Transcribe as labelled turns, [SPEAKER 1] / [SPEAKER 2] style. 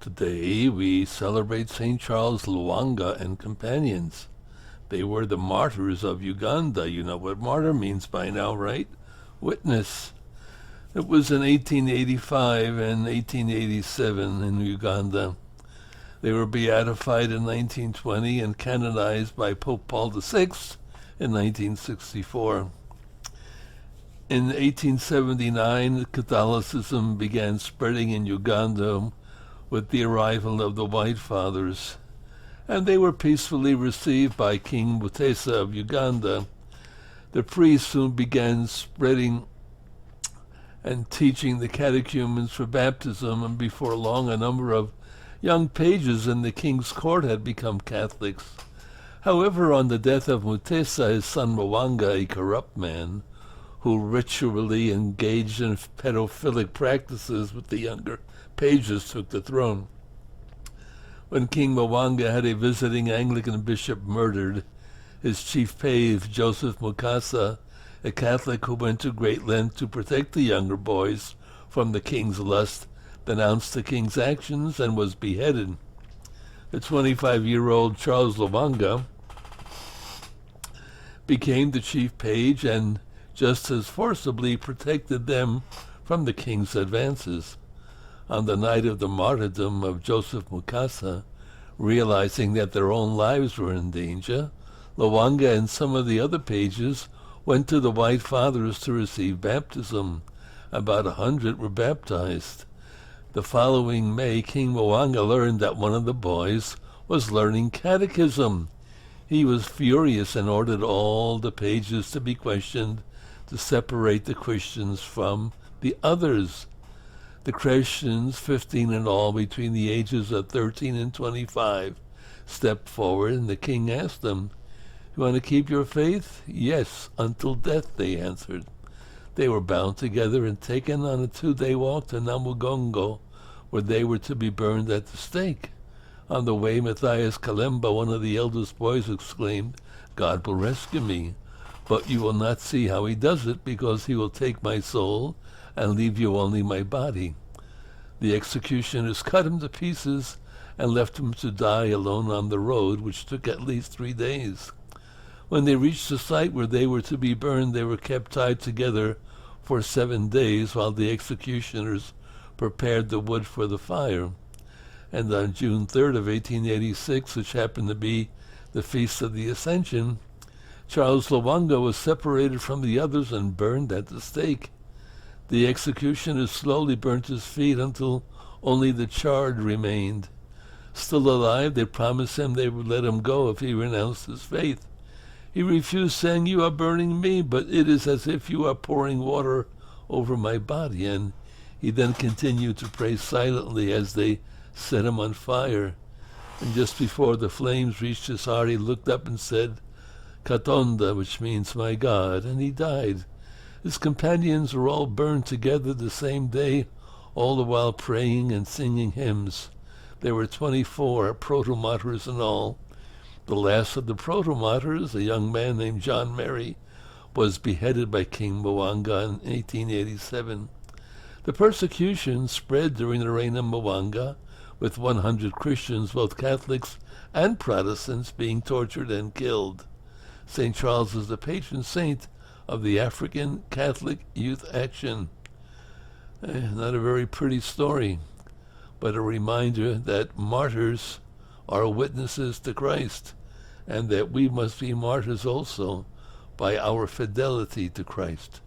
[SPEAKER 1] Today we celebrate St. Charles Lwanga and companions. They were the martyrs of Uganda. You know what martyr means by now, right? Witness. It was in 1885 and 1887 in Uganda. They were beatified in 1920 and canonized by Pope Paul VI in 1964. In 1879, Catholicism began spreading in Uganda with the arrival of the White Fathers, and they were peacefully received by King Mutesa of Uganda. The priests soon began spreading and teaching the catechumens for baptism, and before long a number of young pages in the king's court had become Catholics. However, on the death of Mutesa, his son Lwanga, a corrupt man, who ritually engaged in pedophilic practices with the younger pages, took the throne. When King Lwanga had a visiting Anglican bishop murdered, his chief page, Joseph Mukasa, a Catholic who went to great lengths to protect the younger boys from the king's lust, denounced the king's actions and was beheaded. The 25-year-old Charles Lwanga became the chief page and just as forcibly protected them from the king's advances. On the night of the martyrdom of Joseph Mukasa, realizing that their own lives were in danger, Lwanga and some of the other pages went to the White Fathers to receive baptism. About 100 were baptized. The following May, King Lwanga learned that one of the boys was learning catechism. He was furious and ordered all the pages to be questioned to separate the Christians from the others. The Christians, 15 in all, between the ages of 13 and 25, stepped forward, and the king asked them, "You want to keep your faith?" "Yes, until death," they answered. They were bound together and taken on a 2-day walk to Namugongo, where they were to be burned at the stake. On the way, Matthias Kalemba, one of the eldest boys, exclaimed, "God will rescue me, but you will not see how he does it, because he will take my soul and leave you only my body." The executioners cut him to pieces and left him to die alone on the road, which took at least 3 days. When they reached the site where they were to be burned, they were kept tied together for 7 days while the executioners prepared the wood for the fire. And on June 3rd of 1886, which happened to be the Feast of the Ascension, Charles Lwanga was separated from the others and burned at the stake. The executioners slowly burnt his feet until only the charred remained. Still alive, they promised him they would let him go if he renounced his faith. He refused, saying, "You are burning me, but it is as if you are pouring water over my body." And he then continued to pray silently as they set him on fire. And just before the flames reached his heart, he looked up and said, "Katonda," which means "my God," and he died. His companions were all burned together the same day, all the while praying and singing hymns. There were 24 protomartyrs in all. The last of the protomartyrs, a young man named John Mary, was beheaded by King Lwanga in 1887. The persecution spread during the reign of Lwanga, with 100 Christians, both Catholics and Protestants, being tortured and killed. St. Charles is the patron saint of the African Catholic Youth Action. Not a very pretty story, but a reminder that martyrs are witnesses to Christ, and that we must be martyrs also by our fidelity to Christ.